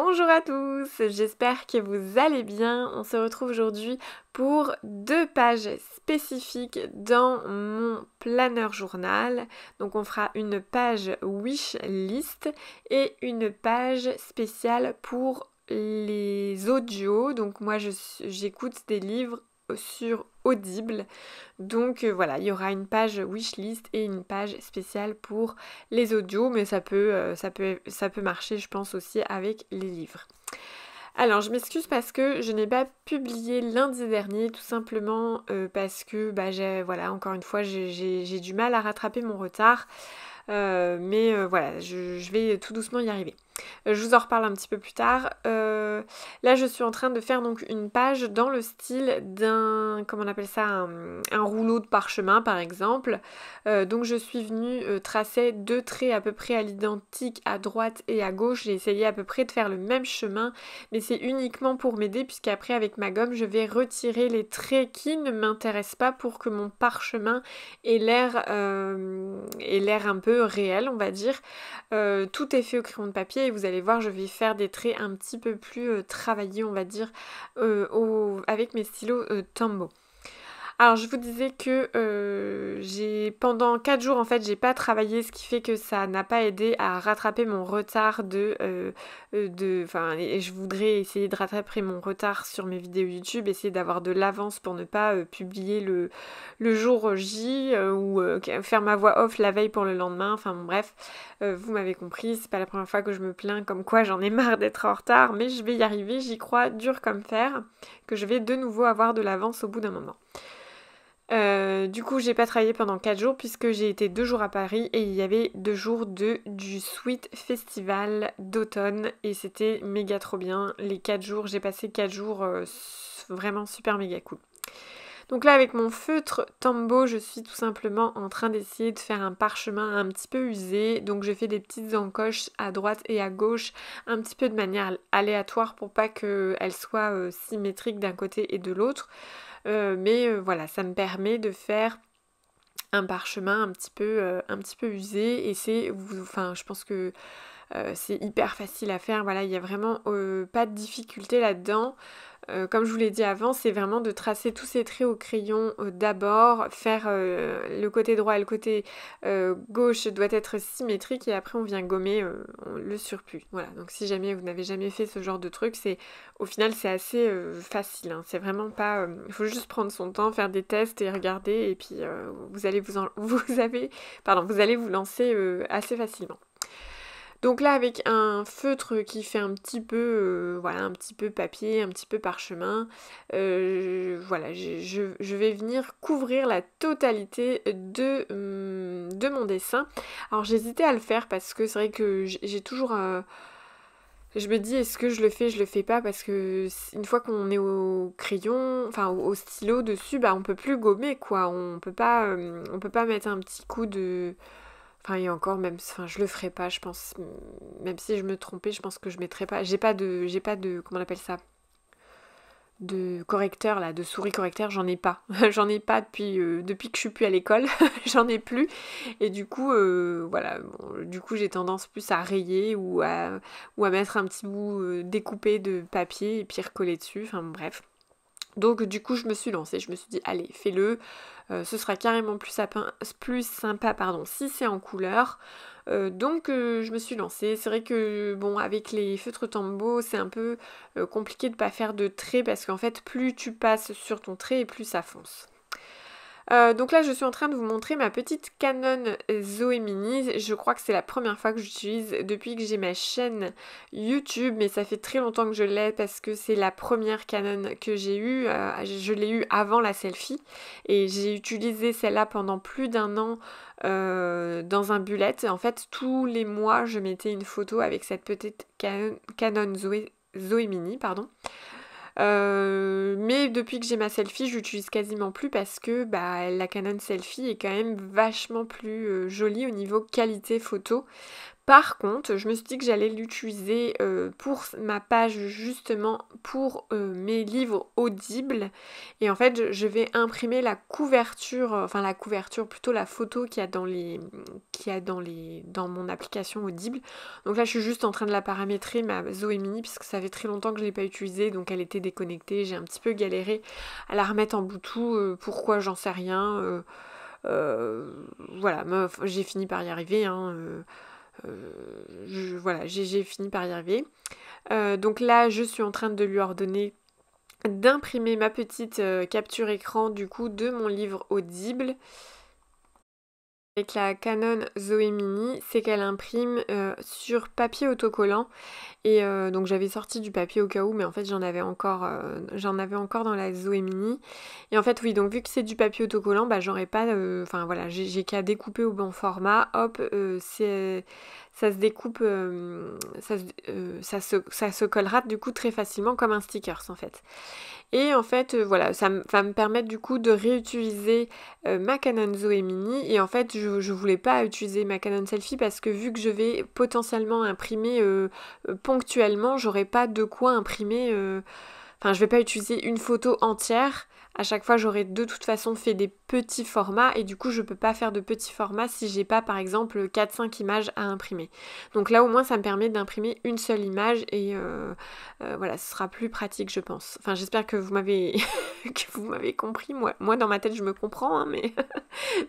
Bonjour à tous, j'espère que vous allez bien. On se retrouve aujourd'hui pour 2 pages spécifiques dans mon planner journal. Donc on fera une page wish list et une page spéciale pour les audios. Donc moi j'écoute des livres sur Audible. Donc voilà, il y aura une page wishlist et une page spéciale pour les audios, mais ça peut marcher, je pense, aussi avec les livres. Alors, je m'excuse parce que je n'ai pas publié lundi dernier, tout simplement parce que, voilà, encore une fois, j'ai du mal à rattraper mon retard. Mais voilà, je vais tout doucement y arriver. Je vous en reparle un petit peu plus tard. Là, je suis en train de faire donc une page dans le style d'un, comment on appelle ça, un rouleau de parchemin par exemple. Donc je suis venue tracer 2 traits à peu près à l'identique à droite et à gauche. J'ai essayé à peu près de faire le même chemin, mais c'est uniquement pour m'aider puisqu'après avec ma gomme, je vais retirer les traits qui ne m'intéressent pas pour que mon parchemin ait l'air un peu réel, on va dire. Tout est fait au crayon de papier et vous allez voir, je vais faire des traits un petit peu plus travaillés, on va dire, avec mes stylos Tombow. Alors je vous disais que pendant 4 jours en fait j'ai pas travaillé, ce qui fait que ça n'a pas aidé à rattraper mon retard et je voudrais essayer de rattraper mon retard sur mes vidéos YouTube, essayer d'avoir de l'avance pour ne pas publier le jour J ou faire ma voix off la veille pour le lendemain, enfin bon, bref, vous m'avez compris, c'est pas la première fois que je me plains comme quoi j'en ai marre d'être en retard, mais je vais y arriver, j'y crois dur comme fer, que je vais de nouveau avoir de l'avance au bout d'un moment. Du coup, j'ai pas travaillé pendant 4 jours puisque j'ai été 2 jours à Paris et il y avait 2 jours du Sweet Festival d'automne et c'était méga trop bien. Les 4 jours, j'ai passé 4 jours vraiment super méga cool. Donc là, avec mon feutre Tombow, je suis tout simplement en train d'essayer de faire un parchemin un petit peu usé. Donc je fais des petites encoches à droite et à gauche, un petit peu de manière aléatoire pour pas qu'elles soient symétriques d'un côté et de l'autre. Mais voilà, ça me permet de faire un parchemin un petit peu usé et je pense que c'est hyper facile à faire. Voilà, il n'y a vraiment pas de difficulté là-dedans. Comme je vous l'ai dit avant, c'est vraiment de tracer tous ces traits au crayon d'abord, faire le côté droit et le côté gauche doit être symétrique et après on vient gommer le surplus. Voilà, donc si jamais vous n'avez jamais fait ce genre de truc, au final c'est assez facile, hein. C'est vraiment pas... Il faut juste prendre son temps, faire des tests et regarder et puis vous allez vous allez vous lancer assez facilement. Donc là, avec un feutre qui fait un petit peu papier, un petit peu parchemin, je vais venir couvrir la totalité de mon dessin. Alors j'hésitais à le faire parce que c'est vrai que j'ai toujours... je me dis, est-ce que je le fais pas, parce que une fois qu'on est au crayon, enfin au stylo dessus, on peut plus gommer quoi, on peut pas mettre un petit coup de... Enfin, et encore, je le ferai pas, je pense. Même si je me trompais, je pense que je mettrai pas. J'ai pas de, comment on appelle ça? De correcteur, là, de souris correcteur, j'en ai pas. J'en ai pas depuis que je suis plus à l'école, j'en ai plus. Et du coup, du coup, j'ai tendance plus à rayer ou à mettre un petit bout découpé de papier et puis recoller dessus. Enfin, bref. Donc du coup je me suis lancée, je me suis dit allez fais-le, ce sera carrément plus sympa si c'est en couleur. Donc je me suis lancée. C'est vrai que bon avec les feutres Tombow c'est un peu compliqué de pas faire de traits parce qu'en fait plus tu passes sur ton trait et plus ça fonce. Donc là je suis en train de vous montrer ma petite Canon Zoé Mini. Je crois que c'est la première fois que j'utilise depuis que j'ai ma chaîne YouTube, mais ça fait très longtemps que je l'ai parce que c'est la première Canon que j'ai eue. Je l'ai eue avant la selfie et j'ai utilisé celle-là pendant plus d'1 an dans un bullet. En fait tous les mois je mettais une photo avec cette petite Canon Zoé Mini, pardon. Mais depuis que j'ai ma selfie, je l'utilise quasiment plus parce que la Canon selfie est quand même vachement plus jolie au niveau qualité photo. Par contre, je me suis dit que j'allais l'utiliser pour ma page justement pour mes livres audibles. Et en fait, je vais imprimer la couverture, enfin la couverture, plutôt la photo dans mon application Audible. Donc là, je suis juste en train de la paramétrer, ma Zoé Mini, puisque ça fait très longtemps que je ne l'ai pas utilisée, donc elle était déconnectée. J'ai un petit peu galéré à la remettre en Bluetooth. Pourquoi, j'en sais rien. Voilà, j'ai fini par y arriver. Voilà, j'ai fini par y arriver. Donc là, je suis en train de lui ordonner d'imprimer ma petite capture écran du coup de mon livre audible. Avec la Canon Zoé Mini, c'est qu'elle imprime sur papier autocollant. Et donc j'avais sorti du papier au cas où, mais en fait j'en avais encore dans la Zoé Mini. Et en fait oui, donc vu que c'est du papier autocollant, bah j'aurais pas, enfin voilà, j'ai qu'à découper au bon format. Hop, ça se découpe, ça se collera du coup très facilement comme un sticker en fait. Et en fait, voilà, ça va me permettre du coup de réutiliser ma Canon Zoé Mini. Et en fait, je voulais pas utiliser ma Canon Selfie parce que vu que je vais potentiellement imprimer ponctuellement, j'aurais pas de quoi imprimer. Enfin, je vais pas utiliser une photo entière. À chaque fois, j'aurais de toute façon fait des petits formats et du coup, je peux pas faire de petits formats si j'ai pas, par exemple, 4-5 images à imprimer. Donc là, au moins, ça me permet d'imprimer une seule image et voilà, ce sera plus pratique, je pense. Enfin, j'espère que vous m'avez que vous m'avez compris. Moi, dans ma tête, je me comprends, hein, mais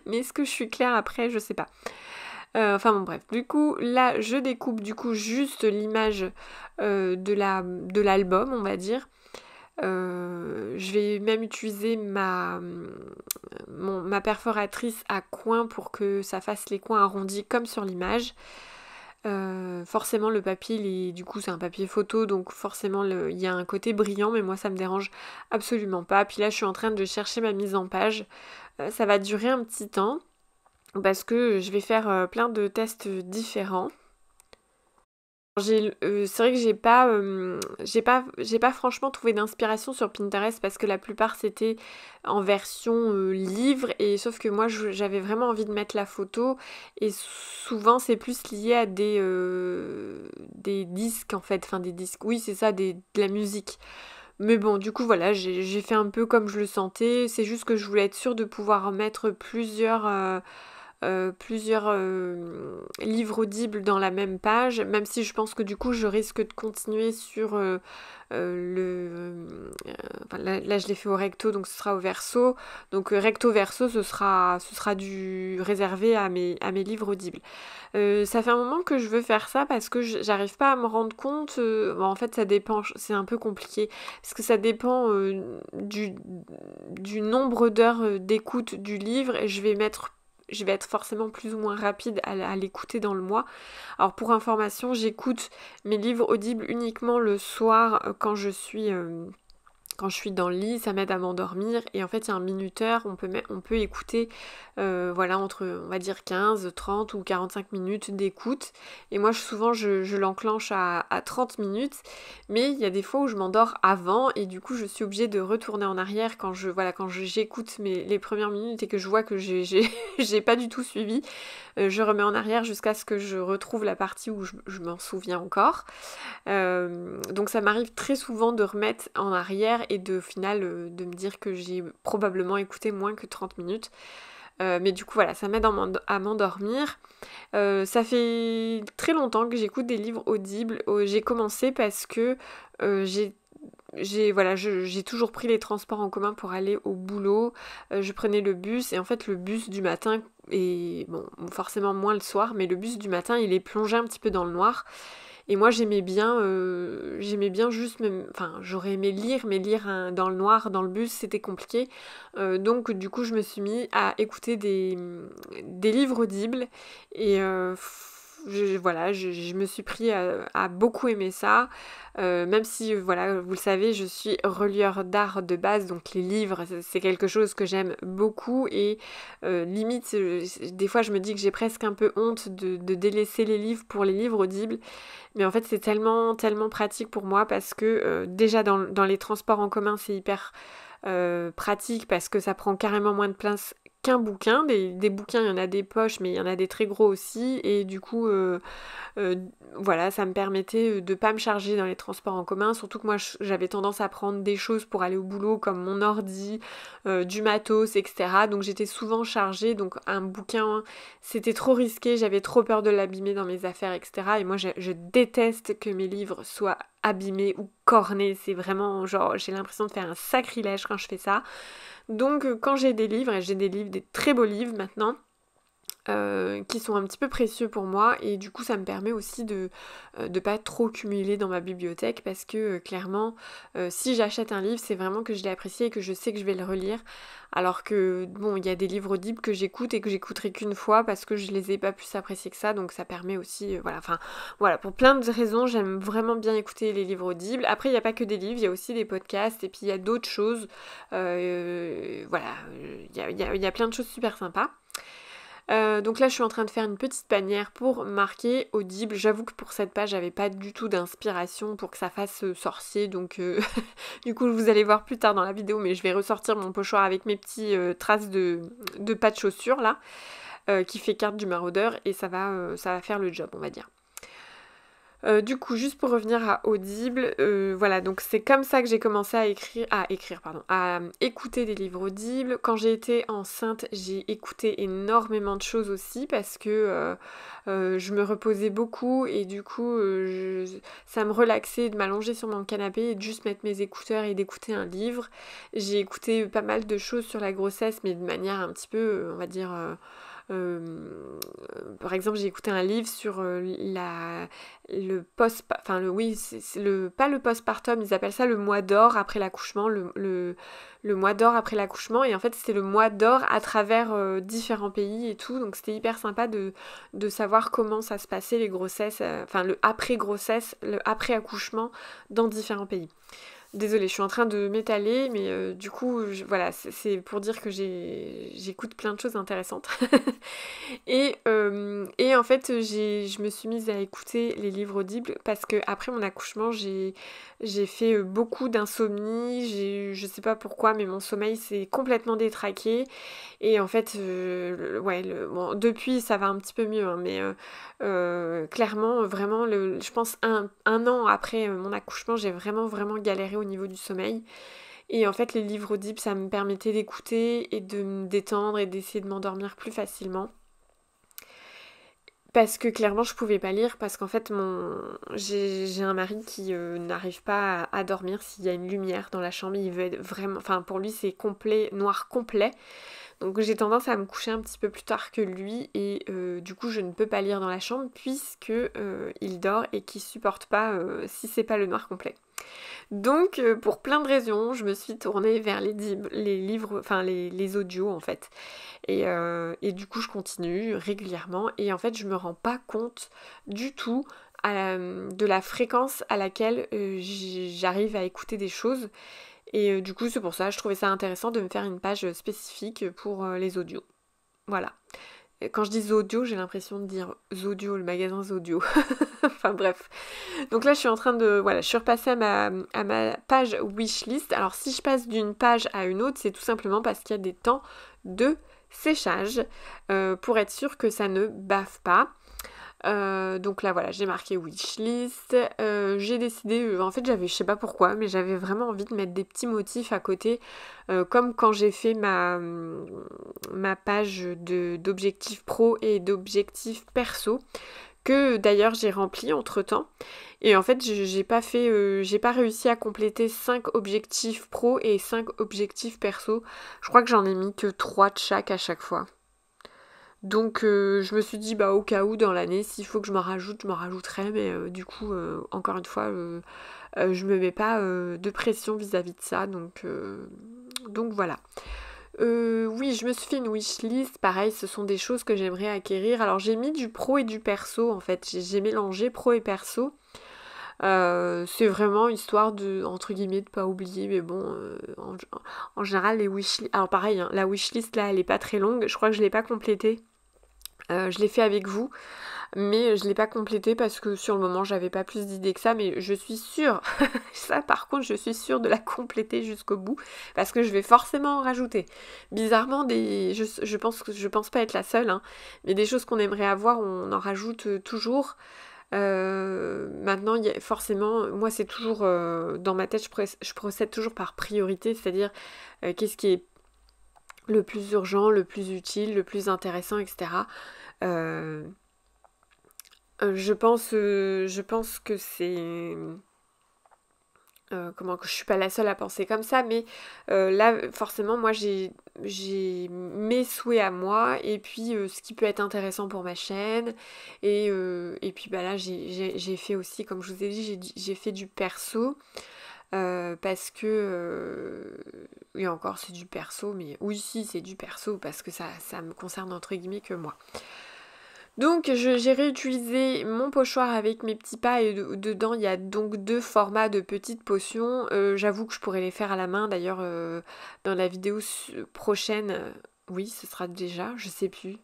mais est-ce que je suis claire après? Je sais pas. Enfin bon bref, du coup là je découpe du coup juste l'image de l'album on va dire. Je vais même utiliser ma perforatrice à coins pour que ça fasse les coins arrondis comme sur l'image. Forcément le papier, du coup c'est un papier photo donc forcément il y a un côté brillant mais moi ça me dérange absolument pas. Puis là je suis en train de chercher ma mise en page. Ça va durer un petit temps parce que je vais faire plein de tests différents. C'est vrai que j'ai pas franchement trouvé d'inspiration sur Pinterest parce que la plupart c'était en version livre et sauf que moi j'avais vraiment envie de mettre la photo et souvent c'est plus lié à des disques en fait, enfin des disques, oui c'est ça, de la musique. Mais bon, du coup, voilà, j'ai fait un peu comme je le sentais. C'est juste que je voulais être sûre de pouvoir mettre plusieurs livres audibles dans la même page, même si je pense que du coup, je risque de continuer sur enfin, là, je l'ai fait au recto, donc ce sera au verso. Donc recto verso, ce sera du réservé à mes livres audibles. Ça fait un moment que je veux faire ça parce que j'arrive pas à me rendre compte. Bon, en fait, ça dépend, c'est un peu compliqué parce que ça dépend du nombre d'heures d'écoute du livre et je vais être forcément plus ou moins rapide à l'écouter dans le mois. Alors pour information, j'écoute mes livres audibles uniquement le soir quand je suis dans le lit, ça m'aide à m'endormir et en fait il y a un minuteur, on peut écouter voilà entre on va dire 15, 30 ou 45 minutes d'écoute et moi souvent je l'enclenche à 30 minutes mais il y a des fois où je m'endors avant et du coup je suis obligée de retourner en arrière quand j'écoute les premières minutes et que je vois que j'ai pas du tout suivi, je remets en arrière jusqu'à ce que je retrouve la partie où je m'en souviens encore. Donc ça m'arrive très souvent de remettre en arrière et au final de me dire que j'ai probablement écouté moins que 30 minutes. Mais du coup voilà, ça m'aide à m'endormir. Ça fait très longtemps que j'écoute des livres audibles. J'ai commencé parce que j'ai toujours pris les transports en commun pour aller au boulot. Je prenais le bus et en fait le bus du matin et bon forcément moins le soir, mais le bus du matin il est plongé un petit peu dans le noir. Et moi j'aimais bien juste, enfin j'aurais aimé lire, mais lire dans le noir, dans le bus, c'était compliqué. Donc du coup je me suis mis à écouter des livres audibles et je me suis pris à beaucoup aimer ça. Même si, voilà, vous le savez, je suis relieur d'art de base, donc les livres, c'est quelque chose que j'aime beaucoup et limite, des fois je me dis que j'ai presque un peu honte de délaisser les livres pour les livres audibles. Mais en fait, c'est tellement, tellement pratique pour moi parce que déjà dans les transports en commun, c'est hyper pratique parce que ça prend carrément moins de place qu'un bouquin, des bouquins, il y en a des poches, mais il y en a des très gros aussi, et du coup, euh, voilà, ça me permettait de pas me charger dans les transports en commun, surtout que moi j'avais tendance à prendre des choses pour aller au boulot, comme mon ordi, du matos, etc. Donc j'étais souvent chargée, donc un bouquin, c'était trop risqué, j'avais trop peur de l'abîmer dans mes affaires, etc. Et moi je déteste que mes livres soient abîmés ou cornés, c'est vraiment genre, j'ai l'impression de faire un sacrilège quand je fais ça. Donc quand j'ai des livres, et j'ai des livres, des très beaux livres maintenant, qui sont un petit peu précieux pour moi, et du coup ça me permet aussi de pas trop cumuler dans ma bibliothèque, parce que clairement si j'achète un livre, c'est vraiment que je l'ai apprécié et que je sais que je vais le relire, alors que bon, il y a des livres audibles que j'écoute et que j'écouterai qu'une fois parce que je les ai pas plus appréciés que ça, donc ça permet aussi voilà, enfin voilà, pour plein de raisons j'aime vraiment bien écouter les livres audibles. Après il n'y a pas que des livres, il y a aussi des podcasts, et puis il y a d'autres choses, voilà, il y a plein de choses super sympas. Donc là je suis en train de faire une petite bannière pour marquer audible. J'avoue que pour cette page j'avais pas du tout d'inspiration pour que ça fasse sorcier, donc du coup vous allez voir plus tard dans la vidéo, mais je vais ressortir mon pochoir avec mes petits traces de pas de chaussures là, qui fait carte du maraudeur, et ça va faire le job, on va dire. Du coup, juste pour revenir à Audible, voilà, donc c'est comme ça que j'ai commencé à écouter des livres audibles. Quand j'ai été enceinte, j'ai écouté énormément de choses aussi, parce que je me reposais beaucoup, et du coup, ça me relaxait de m'allonger sur mon canapé et de juste mettre mes écouteurs et d'écouter un livre. J'ai écouté pas mal de choses sur la grossesse, mais de manière un petit peu, on va dire... par exemple, j'ai écouté un livre sur le post, enfin pas le postpartum, ils appellent ça le mois d'or après l'accouchement, le mois d'or après l'accouchement, et en fait c'était le mois d'or à travers différents pays et tout, donc c'était hyper sympa de savoir comment ça se passait les grossesses, enfin le après grossesse, le après accouchement dans différents pays. Désolée, je suis en train de m'étaler, mais du coup, voilà, c'est pour dire que j'écoute plein de choses intéressantes. Et en fait, je me suis mise à écouter les livres audibles parce que après mon accouchement, j'ai fait beaucoup d'insomnie. Je sais pas pourquoi, mais mon sommeil s'est complètement détraqué. Et en fait, bon, depuis, ça va un petit peu mieux, hein, mais clairement, vraiment, je pense un an après mon accouchement, j'ai vraiment galéré au niveau du sommeil. Et en fait, les livres audibles, ça me permettait d'écouter et de me détendre et d'essayer de m'endormir plus facilement. Parce que clairement je pouvais pas lire, parce qu'en fait j'ai un mari qui n'arrive pas à dormir s'il y a une lumière dans la chambre. Il veut être vraiment, enfin pour lui c'est complet, noir complet. Donc j'ai tendance à me coucher un petit peu plus tard que lui, et du coup je ne peux pas lire dans la chambre puisque il dort et qu'il supporte pas si c'est pas le noir complet. Donc pour plein de raisons, je me suis tournée vers les livres, enfin les audios en fait. Et du coup je continue régulièrement, et en fait je me rends pas compte du tout de la fréquence à laquelle j'arrive à écouter des choses. Et du coup c'est pour ça, je trouvais ça intéressant de me faire une page spécifique pour les audios. Voilà. Quand je dis audio, j'ai l'impression de dire Zodio, le magasin Zodio. Enfin bref. Donc là, je suis en train de... Voilà, je suis repassée à ma page wishlist. Alors si je passe d'une page à une autre, c'est tout simplement parce qu'il y a des temps de séchage pour être sûr que ça ne bave pas. Donc là voilà, j'ai marqué wishlist, j'ai décidé, en fait je sais pas pourquoi, mais j'avais vraiment envie de mettre des petits motifs à côté, comme quand j'ai fait ma page d'objectifs pro et d'objectifs perso, que d'ailleurs j'ai rempli entre temps. Et en fait j'ai pas réussi à compléter 5 objectifs pro et 5 objectifs perso. Je crois que j'en ai mis que 3 de chaque à chaque fois. Donc je me suis dit bah au cas où dans l'année s'il faut que je m'en rajoute, je m'en rajouterai, mais du coup encore une fois je me mets pas de pression vis-à-vis de ça, donc voilà. Oui, je me suis fait une wishlist, pareil, ce sont des choses que j'aimerais acquérir. Alors j'ai mis du pro et du perso en fait, j'ai mélangé pro et perso. C'est vraiment histoire de, entre guillemets, de pas oublier, mais bon, en général les wishlists, alors pareil, hein, la wishlist là elle est pas très longue, je crois que je l'ai pas complétée Je l'ai fait avec vous, mais je l'ai pas complété parce que sur le moment j'avais pas plus d'idées que ça, mais je suis sûre, ça par contre je suis sûre de la compléter jusqu'au bout, parce que je vais forcément en rajouter. Bizarrement, je pense pas être la seule, hein, mais des choses qu'on aimerait avoir, on en rajoute toujours. Maintenant, forcément, moi c'est toujours dans ma tête, je procède toujours par priorité, c'est-à-dire qu'est-ce qui est le plus urgent, le plus utile, le plus intéressant, etc. Euh, je pense que c'est comment que je suis pas la seule à penser comme ça, mais là forcément moi j'ai mes souhaits à moi et puis ce qui peut être intéressant pour ma chaîne et puis bah là j'ai fait aussi comme je vous ai dit j'ai fait du perso parce que oui encore c'est du perso mais oui si c'est du perso parce que ça me concerne entre guillemets que moi. Donc j'ai réutilisé mon pochoir avec mes petits pas et dedans il y a donc 2 formats de petites potions. J'avoue que je pourrais les faire à la main d'ailleurs dans la vidéo prochaine. Oui ce sera déjà, je sais plus,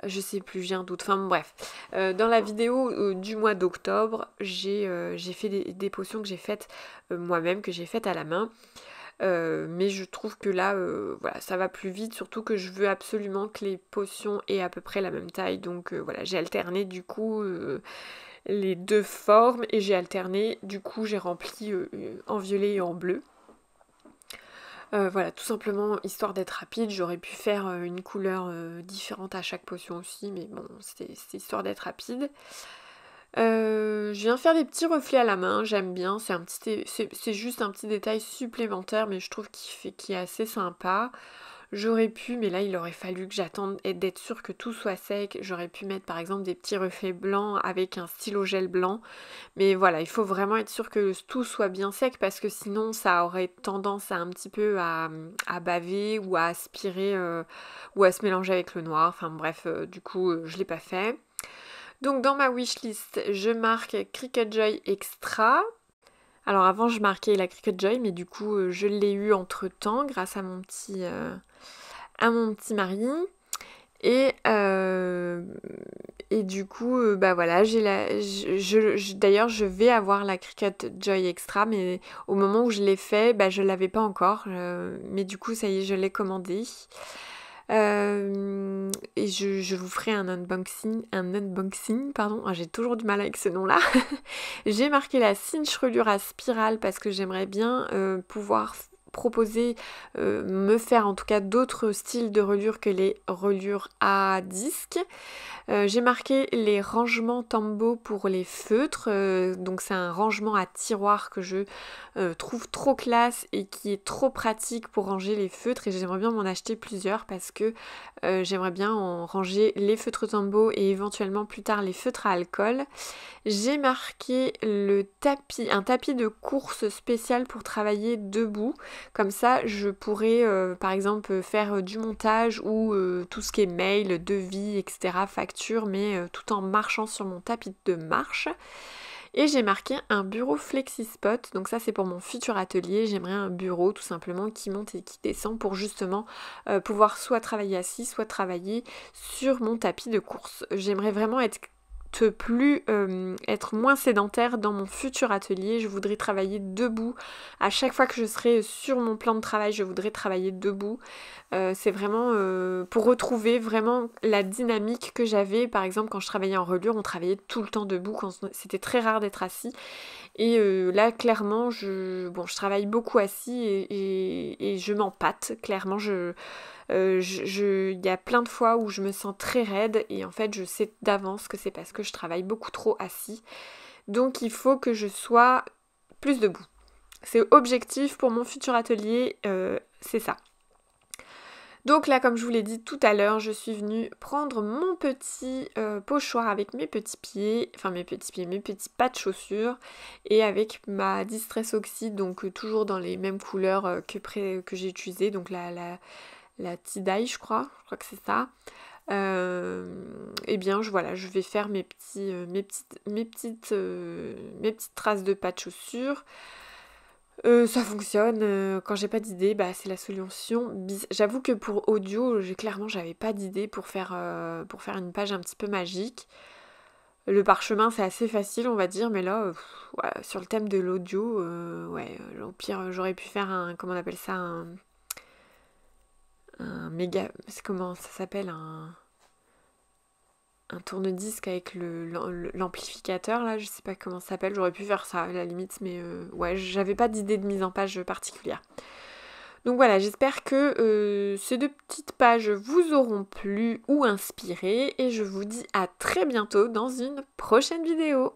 j'ai un doute. Enfin bon, bref, dans la vidéo du mois d'octobre j'ai fait des potions que j'ai faites moi-même, que j'ai faites à la main. Mais je trouve que là, voilà, ça va plus vite, surtout que je veux absolument que les potions aient à peu près la même taille. Donc voilà, j'ai alterné du coup les 2 formes et j'ai alterné, du coup j'ai rempli en violet et en bleu. Voilà, tout simplement histoire d'être rapide, j'aurais pu faire une couleur différente à chaque potion aussi, mais bon, c'était histoire d'être rapide. Je viens faire des petits reflets à la main, j'aime bien, c'est juste un petit détail supplémentaire, mais je trouve qu'il est assez sympa. J'aurais pu, mais là il aurait fallu que j'attende d'être sûre que tout soit sec. J'aurais pu mettre par exemple des petits reflets blancs avec un stylo gel blanc. Mais voilà, il faut vraiment être sûr que tout soit bien sec parce que sinon ça aurait tendance à un petit peu à baver ou à aspirer ou à se mélanger avec le noir. Enfin bref, du coup je l'ai pas fait. Donc dans ma wishlist, je marque Cricut Joy Extra. Alors avant je marquais la Cricut Joy, mais du coup je l'ai eu entre temps grâce à mon petit mari. Et du coup, bah voilà, d'ailleurs je vais avoir la Cricut Joy Extra, mais au moment où je l'ai fait, bah je l'avais pas encore. Mais du coup, ça y est, je l'ai commandé. Et je vous ferai un unboxing, pardon. Ah, j'ai toujours du mal avec ce nom-là. J'ai marqué la cinch reliure à spirale parce que j'aimerais bien pouvoir proposer, me faire en tout cas d'autres styles de reliures que les reliures à disque. J'ai marqué les rangements Tambo pour les feutres, donc c'est un rangement à tiroir que je trouve trop classe et qui est trop pratique pour ranger les feutres et j'aimerais bien m'en acheter plusieurs parce que j'aimerais bien en ranger les feutres Tambo et éventuellement plus tard les feutres à alcool. J'ai marqué un tapis de course spécial pour travailler debout. Comme ça, je pourrais par exemple faire du montage ou tout ce qui est mail, devis, etc., facture, mais tout en marchant sur mon tapis de marche. Et j'ai marqué un bureau FlexiSpot, donc ça c'est pour mon futur atelier, j'aimerais un bureau tout simplement qui monte et qui descend pour justement pouvoir soit travailler assis, soit travailler sur mon tapis de course. J'aimerais vraiment être moins sédentaire dans mon futur atelier. Je voudrais travailler debout. À chaque fois que je serai sur mon plan de travail, je voudrais travailler debout. C'est vraiment pour retrouver vraiment la dynamique que j'avais. Par exemple, quand je travaillais en reliure, on travaillait tout le temps debout. C'était très rare d'être assis. Et là, clairement, je travaille beaucoup assis et je m'empâte. Clairement, il y a plein de fois où je me sens très raide et en fait je sais d'avance que c'est parce que je travaille beaucoup trop assis. Donc il faut que je sois plus debout. C'est objectif pour mon futur atelier, c'est ça. Donc là, comme je vous l'ai dit tout à l'heure, je suis venue prendre mon petit pochoir avec mes petits pieds, mes petits pas de chaussures, et avec ma Distress Oxide, donc toujours dans les mêmes couleurs que j'ai utilisées, donc la tie-dye, je crois que c'est ça. Et bien je vais faire mes petites traces de pas de chaussures. Ça fonctionne, quand j'ai pas d'idée, bah, c'est la solution bis. J'avoue que pour audio, j'avais pas d'idée pour faire une page un petit peu magique. Le parchemin, c'est assez facile, on va dire, mais là, ouais, sur le thème de l'audio, ouais, au pire, j'aurais pu faire un, comment on appelle ça, un méga, c'est comment ça s'appelle, un tourne-disque avec l'amplificateur, là, je sais pas comment ça s'appelle, j'aurais pu faire ça à la limite, mais ouais, j'avais pas d'idée de mise en page particulière. Donc voilà, j'espère que ces deux petites pages vous auront plu ou inspiré, et je vous dis à très bientôt dans une prochaine vidéo.